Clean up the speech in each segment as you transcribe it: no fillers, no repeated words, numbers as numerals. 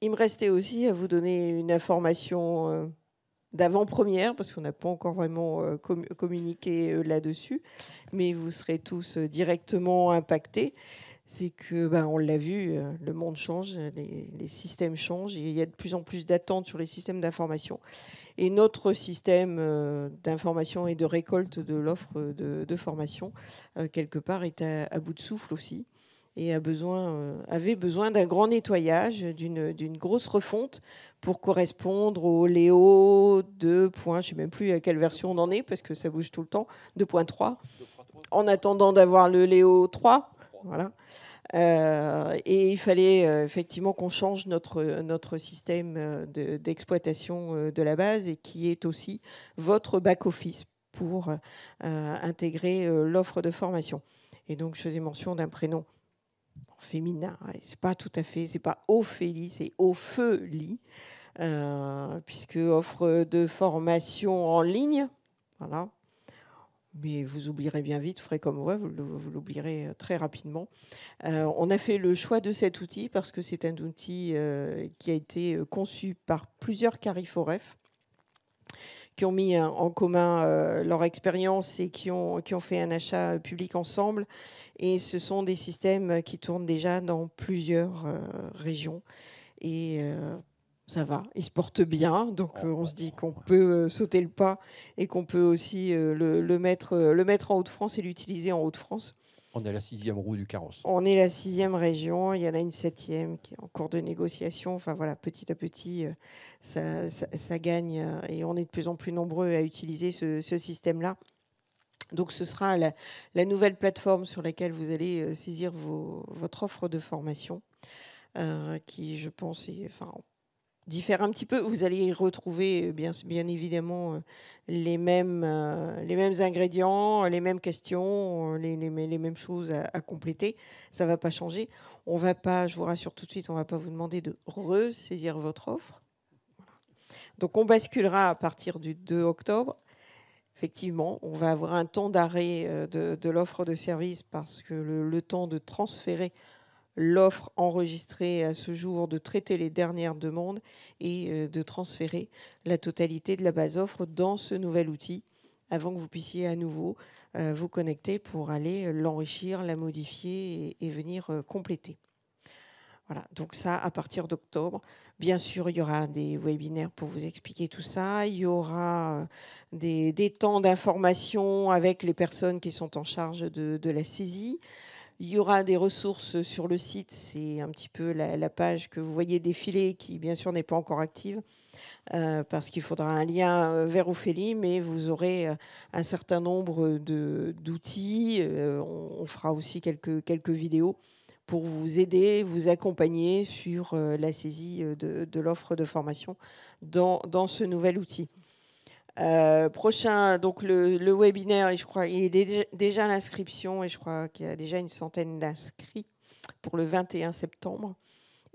Il me restait aussi à vous donner une information d'avant-première, parce qu'on n'a pas encore vraiment communiqué là-dessus, mais vous serez tous directement impactés. C'est que, ben, on l'a vu, le monde change, les systèmes changent, et il y a de plus en plus d'attentes sur les systèmes d'information. Et notre système d'information et de récolte de l'offre de formation, quelque part, est à bout de souffle aussi, et avait besoin d'un grand nettoyage, d'une grosse refonte pour correspondre au Léo 2. Je ne sais même plus à quelle version on en est, parce que ça bouge tout le temps, 2.3, en attendant d'avoir le Léo 3. Voilà. Et il fallait effectivement qu'on change notre système d'exploitation de la base, et qui est aussi votre back-office pour intégrer l'offre de formation. Et donc, je faisais mention d'un prénom féminin. Allez, c'est pas tout à fait, c'est pas Ophélie, c'est Ophélie, puisque offre de formation en ligne. Voilà. Mais vous oublierez bien vite, vous ferez comme moi, vous l'oublierez très rapidement. On a fait le choix de cet outil parce que c'est un outil qui a été conçu par plusieurs Cariforef qui ont mis en commun leur expérience et qui ont fait un achat public ensemble. Et ce sont des systèmes qui tournent déjà dans plusieurs régions. Et ça va, ils se portent bien. Donc on se dit qu'on peut sauter le pas, et qu'on peut aussi le mettre en Hauts-de-France et l'utiliser en Hauts-de-France. On est la 6e roue du carrosse. On est la 6e région, il y en a une 7e qui est en cours de négociation. Enfin voilà, petit à petit, ça gagne, et on est de plus en plus nombreux à utiliser ce système-là. Donc ce sera la nouvelle plateforme sur laquelle vous allez saisir votre offre de formation, qui, je pense, diffère un petit peu. Vous allez y retrouver bien évidemment les mêmes ingrédients, les mêmes questions, les mêmes choses à compléter. Ça ne va pas changer. On va pas, je vous rassure tout de suite, on ne va pas vous demander de ressaisir votre offre. Voilà. Donc on basculera à partir du 2 octobre. Effectivement, on va avoir un temps d'arrêt de l'offre de service, parce que le temps de transférer l'offre enregistrée à ce jour, de traiter les dernières demandes et de transférer la totalité de la base offre dans ce nouvel outil, avant que vous puissiez à nouveau vous connecter pour aller l'enrichir, la modifier et venir compléter. Voilà, donc ça, à partir d'octobre. Bien sûr, il y aura des webinaires pour vous expliquer tout ça. Il y aura des temps d'information avec les personnes qui sont en charge de la saisie. Il y aura des ressources sur le site. C'est un petit peu la page que vous voyez défiler, qui, bien sûr, n'est pas encore active, parce qu'il faudra un lien vers Ophélie, mais vous aurez un certain nombre d'outils. On fera aussi quelques vidéos pour vous aider, vous accompagner sur la saisie de l'offre de formation dans ce nouvel outil. Prochain, donc le webinaire, et je crois il est déjà à l'inscription, et je crois qu'il y a déjà une centaine d'inscrits pour le 21 septembre.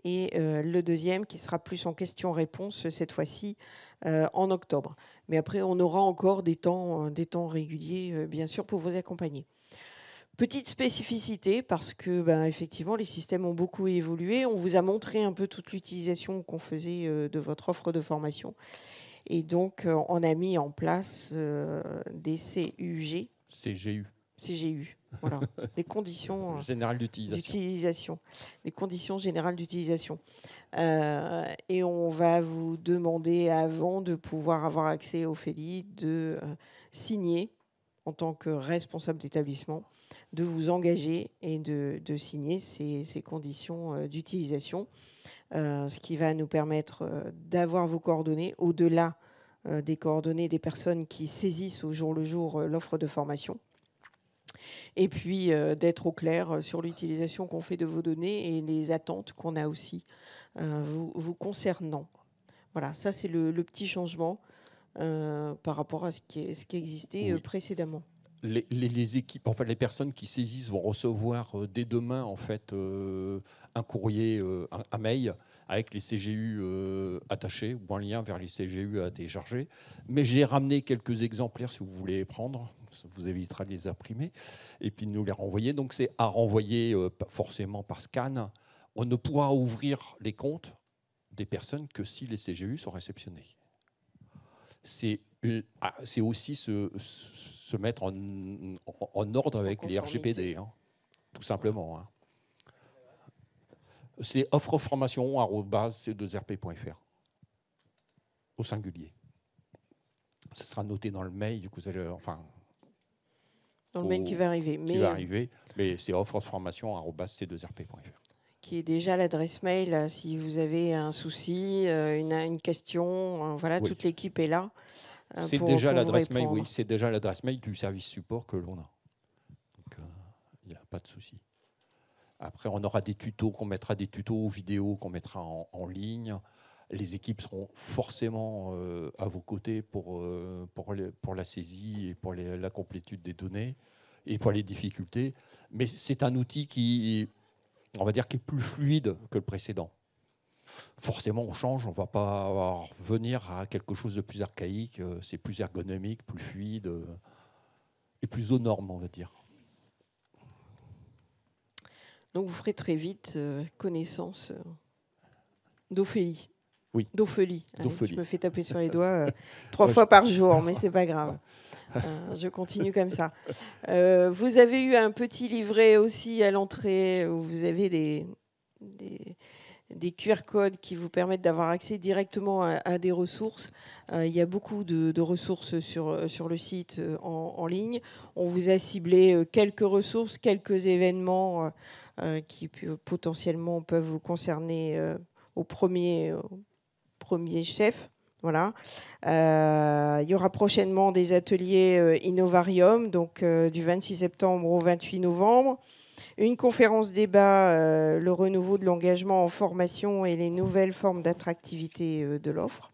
Et le deuxième, qui sera plus en questions-réponses cette fois-ci, en octobre. Mais après, on aura encore des temps réguliers, bien sûr, pour vous accompagner. Petite spécificité, parce que effectivement, les systèmes ont beaucoup évolué. On vous a montré un peu toute l'utilisation qu'on faisait de votre offre de formation. Et donc, on a mis en place des CUG. CGU, voilà, des conditions générales d'utilisation. Des conditions générales d'utilisation. Et on va vous demander, avant de pouvoir avoir accès au Ophélie, de signer en tant que responsable d'établissement, de vous engager et de signer ces conditions d'utilisation, ce qui va nous permettre d'avoir vos coordonnées au-delà des coordonnées des personnes qui saisissent au jour le jour l'offre de formation. Et puis d'être au clair sur l'utilisation qu'on fait de vos données et les attentes qu'on a aussi vous concernant. Voilà, ça c'est le petit changement par rapport à ce qui existait précédemment. Les équipes, enfin les personnes qui saisissent vont recevoir dès demain en fait un courrier, un mail avec les CGU attachés ou un lien vers les CGU à télécharger. Mais j'ai ramené quelques exemplaires si vous voulez les prendre. Ça vous évitera de les imprimer et puis de nous les renvoyer. Donc c'est à renvoyer forcément par scan. On ne pourra ouvrir les comptes des personnes que si les CGU sont réceptionnés. C'est aussi se mettre en ordre avec les RGPD, hein, tout simplement. Hein. C'est offreformation@c2rp.fr au singulier. Ça sera noté dans le mail que vous allez, dans le mail qui va arriver. Mais c'est offreformation@c2rp.fr. Qui est déjà l'adresse mail si vous avez un souci, une question. Voilà, oui. Toute l'équipe est là. C'est déjà l'adresse mail, oui. C'est déjà l'adresse mail du service support que l'on a. Donc, il n'y a pas de souci. Après, on aura des tutos, qu'on mettra des tutos vidéo qu'on mettra en ligne. Les équipes seront forcément à vos côtés pour la saisie et pour la complétude des données et pour les difficultés. Mais c'est un outil qui, on va dire, qui est plus fluide que le précédent. Forcément, on change, on ne va pas revenir à quelque chose de plus archaïque. C'est plus ergonomique, plus fluide et plus aux normes, on va dire. Donc, vous ferez très vite connaissance d'Ophélie. Oui. D'Ophélie. Je me fais taper sur les doigts 3 fois par jour, mais ce n'est pas grave. Je continue comme ça. Vous avez eu un petit livret aussi à l'entrée où vous avez des QR codes qui vous permettent d'avoir accès directement à des ressources. Il y a beaucoup de ressources sur le site en ligne. On vous a ciblé quelques ressources, quelques événements qui potentiellement peuvent vous concerner au premier chef. Voilà. Il y aura prochainement des ateliers Innovarium, donc du 26 septembre au 28 novembre. Une conférence débat, le renouveau de l'engagement en formation et les nouvelles formes d'attractivité de l'offre.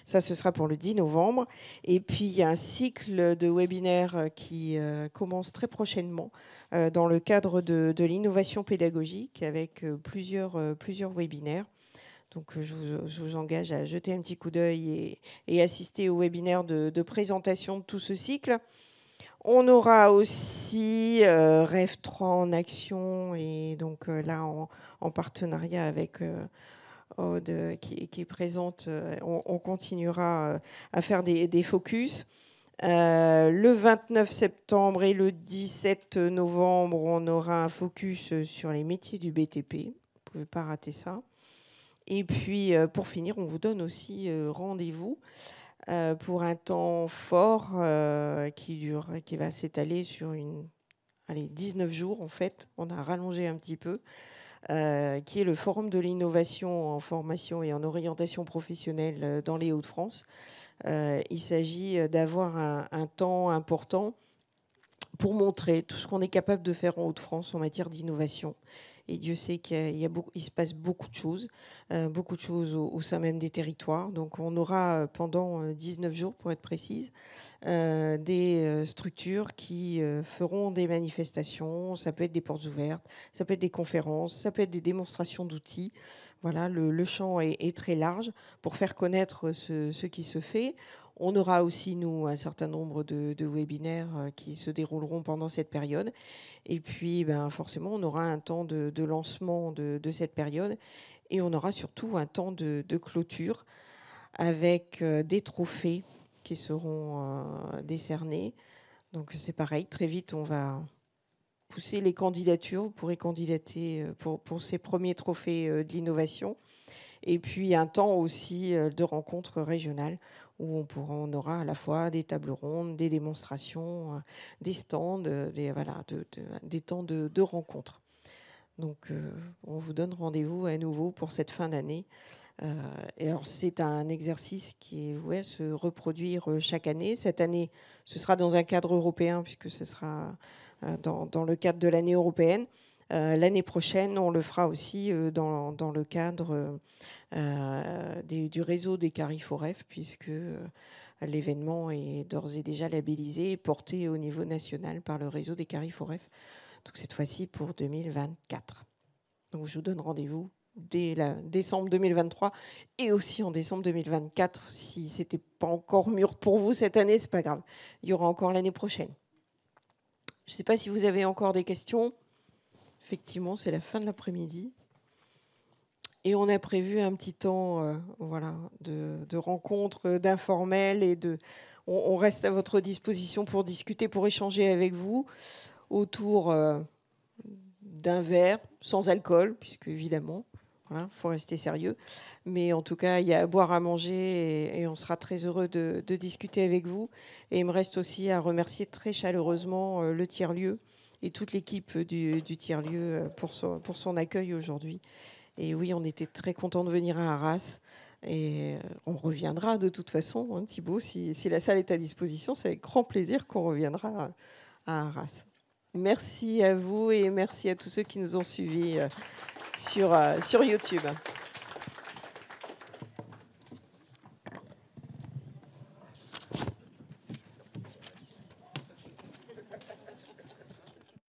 Ça, ce sera pour le 10 novembre. Et puis, il y a un cycle de webinaires qui commence très prochainement dans le cadre de l'innovation pédagogique avec plusieurs webinaires. Donc, je vous engage à jeter un petit coup d'œil et assister au webinaire de présentation de tout ce cycle. On aura aussi Rêve 3 en action et donc là, en partenariat avec Aude qui présente, on continuera à faire des focus. Le 29 septembre et le 17 novembre, on aura un focus sur les métiers du BTP. Vous ne pouvez pas rater ça. Et puis, pour finir, on vous donne aussi rendez-vous pour un temps fort qui va s'étaler sur 19 jours, en fait. On a rallongé un petit peu, qui est le Forum de l'innovation en formation et en orientation professionnelle dans les Hauts-de-France. Il s'agit d'avoir un temps important pour montrer tout ce qu'on est capable de faire en Hauts-de-France en matière d'innovation. Et Dieu sait qu'il se passe beaucoup de choses au sein même des territoires. Donc on aura pendant 19 jours, pour être précise, des structures qui feront des manifestations. Ça peut être des portes ouvertes, ça peut être des conférences, ça peut être des démonstrations d'outils. Voilà, le champ est très large pour faire connaître ce qui se fait. On aura aussi, nous, un certain nombre de webinaires qui se dérouleront pendant cette période. Et puis, forcément, on aura un temps de lancement de cette période. Et on aura surtout un temps de clôture avec des trophées qui seront décernés. Donc, c'est pareil. Très vite, on va pousser les candidatures. Vous pourrez candidater pour ces premiers trophées de l'innovation. Et puis, un temps aussi de rencontres régionales où on aura à la fois des tables rondes, des démonstrations, des stands, des temps de rencontres. Donc, on vous donne rendez-vous à nouveau pour cette fin d'année. Et alors, c'est un exercice qui est voué à se reproduire chaque année. Cette année, ce sera dans un cadre européen, puisque ce sera dans le cadre de l'année européenne. L'année prochaine, on le fera aussi dans le cadre du réseau des Cariforef, puisque l'événement est d'ores et déjà labellisé et porté au niveau national par le réseau des Cariforef. Donc cette fois-ci pour 2024. Donc je vous donne rendez-vous dès décembre 2023 et aussi en décembre 2024. Si ce n'était pas encore mûr pour vous cette année, ce n'est pas grave. Il y aura encore l'année prochaine. Je ne sais pas si vous avez encore des questions. Effectivement, c'est la fin de l'après-midi. Et on a prévu un petit temps voilà, de rencontres, d'informels. On reste à votre disposition pour discuter, pour échanger avec vous autour d'un verre, sans alcool, puisque évidemment, voilà, faut rester sérieux. Mais en tout cas, il y a à boire, à manger, et on sera très heureux de discuter avec vous. Et il me reste aussi à remercier très chaleureusement le tiers-lieu et toute l'équipe du tiers-lieu pour son accueil aujourd'hui. Et oui, on était très contents de venir à Arras. Et on reviendra de toute façon, hein, Thibaut, si la salle est à disposition, c'est avec grand plaisir qu'on reviendra à Arras. Merci à vous et merci à tous ceux qui nous ont suivis sur YouTube.